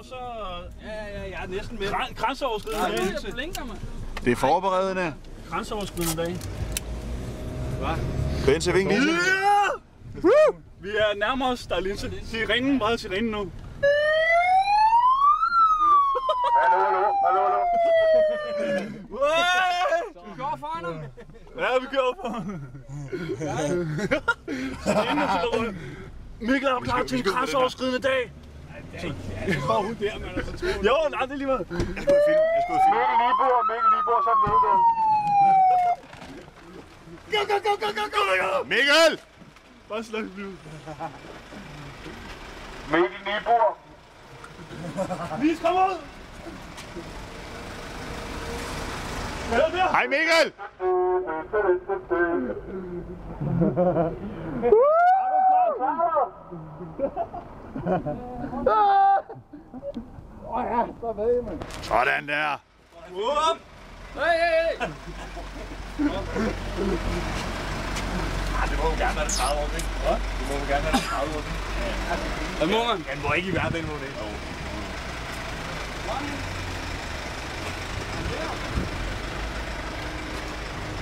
og så... Ja, jeg er næsten med. Grænseoverskridende dag. Jeg blinker, mand. Det er forberedende. Grænseoverskridende dag. Hvad? Bense, vink lige. Vi er nærmere os, der er linse. Sirenen, meget sirenen nu. Hallo. Vi går foran ham. Ja, vi kører på. Mikkel er klar til en grænseoverskridende dag. Jeg står ud der, man. Jo, nej, det er lige meget. Mikkel Libor, så med den. Go! Mikkel! Bare slag flyve. Mikkel Libor. Vis, kom ud! Hej Mikkel! Sådan der. Hey! Det må jo gerne være det 30 år, ikke? Hvad? Det må jo gerne være det 30 år, ikke? Hvad må man? Han må ikke i hverdagen, må det ikke?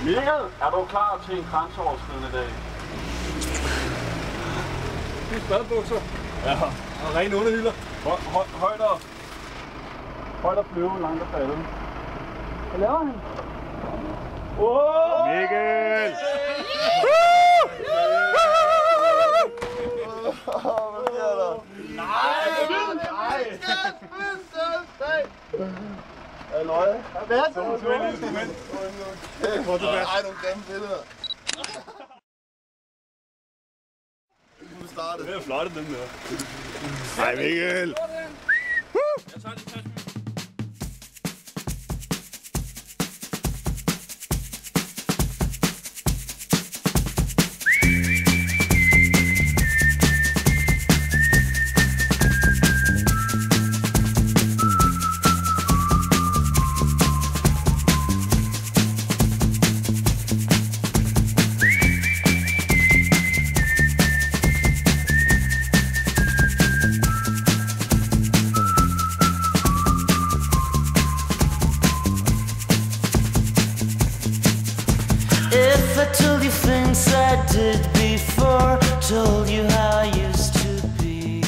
Mikkel, er du klar til en grænseoverskridende dag? Det er badebukser. Ja, og rene underhylder. Højt og flyve, langt og falde. Hvad laver han? Mikkel! Hvad sker der? Nej! Halløj. Hvad er det? Så et instrument. Ej, nogle grimme billeder. Nu starter. Det er flot, den der. Hej Mikkel! Jeg tager det. If I told you things I did before, told you how I used to be,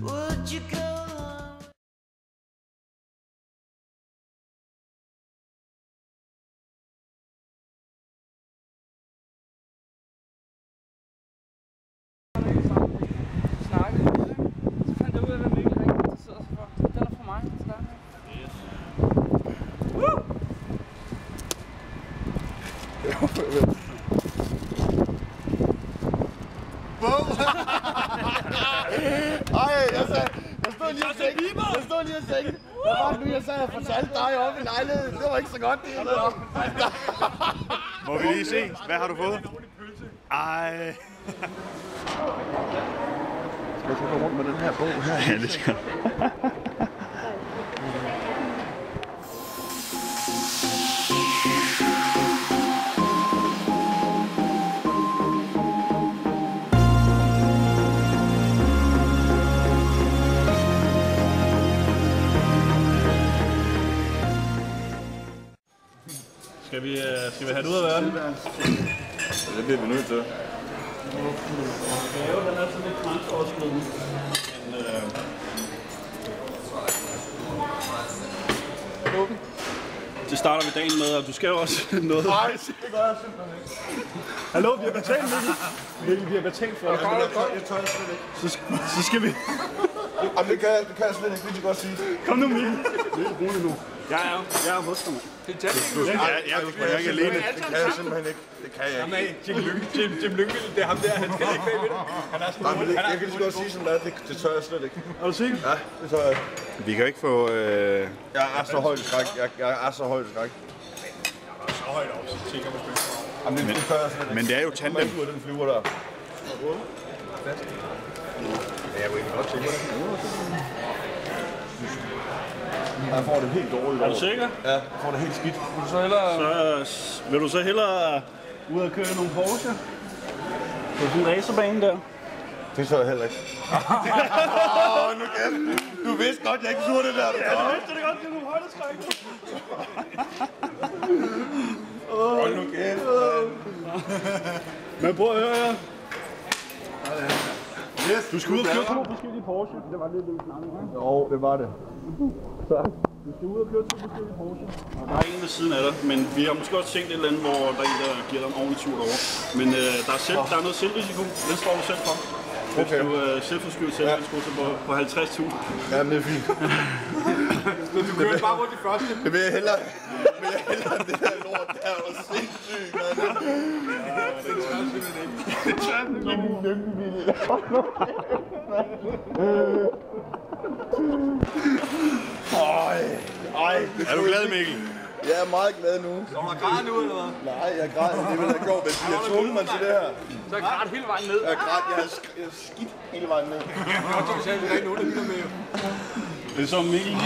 would you go along? Snakke lidt, ikke? Så fandt jeg ud af, hvad Mikkel rigtig interesserer sig for. Den er for mig. Så der. Ej, jeg stod lige og tænkte. Hvad var det nu, jeg sagde? Jeg fortalte dig oppe i lejligheden. Det var ikke så godt, det her. Må vi lige se, hvad har du fået? Ej. Skal jeg så gå rundt med den her bog her? Ja, det skal du. Skal vi have det ud af verden? Det bliver vi nødt til. Ja, den er sådan lidt grænseoverskridende. Det starter vi dagen med, og du skal jo også noget. Nej, det gør jeg simpelthen ikke. Hallo, vi har betalt, Mikkel. Vi har betalt for det. Jeg tør slet ikke. Så skal vi... Jamen, det kan jeg slet ikke, det godt sige. Kom nu, Mikkel. Mikkel, rolig nu. Jeg er hos dig, mand. Det er tæt. Jeg er ikke alene. Det kan jeg simpelthen ikke. Det kan jeg ikke. Jim Lyngvild, det er ham der, han skal ikke bagved det. Han er Nej, men jeg kan lige så godt sige, som det er. Det tør jeg slet ikke. Er du sikker? Ja, det tør jeg. Vi kan ikke få... Jeg er så højt i skræk. Jeg er så højt i skræk. så højt op, så tænker man sgu. Jamen, det tør jeg slet ikke. Men det er jo tandem. Ud af den flyver der. Ja, jeg vil ikke godt tænke det. Jeg får det helt dårligt. Er du sikker? Ja, jeg får det helt skidt. Vil du så hellere ud og køre nogle Porsche? På sådan en racerbane der? Det så jeg heller ikke. Nu kæft. Du vidste godt, jeg ikke turde det der. Jeg vidste det godt, det er nogle højdeskræk. Hold nu kæft. Men prøv at høre her. Yes, Du skal ud og køre 2 forskellige Porsche. Det var det, vi snakkede om. Jo, det var det. Du skal ud og køre 2 forskellige Porsche. Og der er en ved siden af dig, men vi har måske også tænkt et eller andet, hvor der er en, der giver dig en ordentlig tur derovre. Men der er noget selvrisiko. Den står du selv for. Hvis du selvforskyldt selvrisiko på 50.000. Jamen, det er fint. Du kører bare rundt i første. Det vil jeg hellere. Det der lort der var sindssygt, mand. Det tør simpelthen ikke. Er du glad, Mikkel? Jeg er meget glad nu. Så du græd nu, eller hvad? Nej, jeg græd. Det ville jeg gjort, hvis jeg tvunget mig til det her. Så er grædt hele vejen ned. Jeg har skidt hele vejen ned. Så er vi ikke nogen, der lytter med. Det er så Mikkel.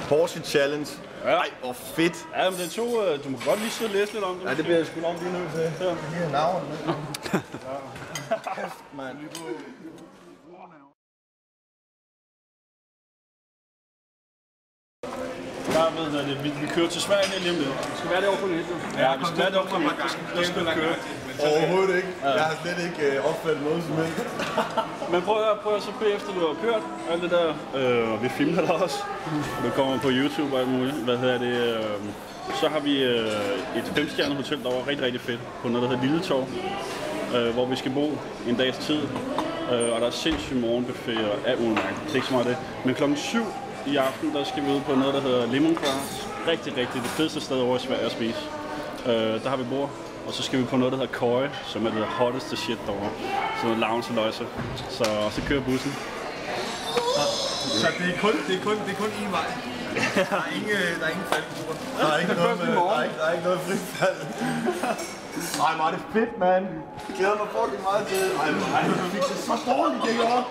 Porsche Challenge. Ej, hvor fedt. Ja, men det er 2. Du må godt lige sidde og læse lidt om det. Ja, det bliver jeg sgu nok lige nødt til. Ja. De her navn. Kæft, mand. Vi kører til Sverige lige om lidt. Det skal være det over på lidt. Ja, vi skal være det over på lidt. Der skal vi køre. Overhovedet ikke. Jeg har slet ikke opfattet noget som helst. Men prøv at så bagefter du har kørt alt det der. Vi filmer der også. Det kommer på YouTube og alt muligt. Så har vi et 5-stjernet hotel, der var rigtig, rigtig fedt. På noget, der hedder Lille Torv. Hvor vi skal bo en dags tid. Og der er sindssygt morgenbuffet og alt muligt. Det er ikke så meget det. Men klokken 7 i aften, der skal vi ud på noget, der hedder Lemongrass. Rigtig det fedeste sted over i Sverige at spise. Der har vi bord. Og så skal vi på noget, der hedder Køje, som er det hotteste shit derovre. Sådan noget lounge og løjse. Så kører bussen. Så det er kun én vej. Der er ingen faldgruber. Der er ikke noget med, der er ikke noget frifald. Ej, var det fedt, mand. Jeg glæder mig fucking meget til. Ej, du fik det så dårligt, det gjorde.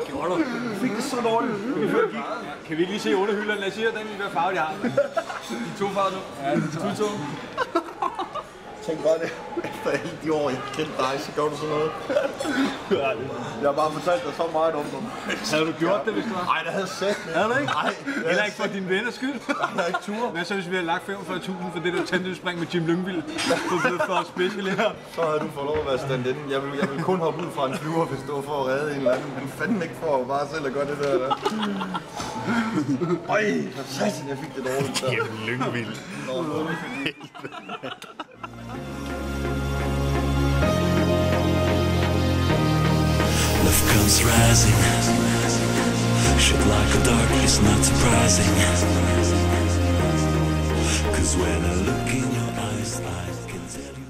Gjorde du? Du fik det så dårligt. Kan vi ikke lige se underhylderne? Lad os sige, den hvad farve de har. De 2 farver nu. Ja, de 2. Tænk bare det. Efter alle de år, jeg kendte dig, så gør du sådan noget. Jeg har bare fortalt dig så meget om dem. Havde du gjort det, hvis du var? Nej, det havde jeg sagt. Havde du ikke? Nej. Heller ikke for dine venners skyld. Jeg har ikke tur. Hvad så, hvis vi havde lagt 45.000 for det der tandemspring med Jim Lyngvild? Du blev for special her. Så havde du fået lov at være stand-in. Jeg vil kun hoppe ud fra en flyver, hvis det var for at redde en eller anden. Men fandme ikke for at bare selv at gøre det der. Øj, for satan, jeg fik det dårligt der. Jim Lyngvild. Love comes rising, shit like a dark is not surprising. 'Cause when I look in your eyes, I can tell you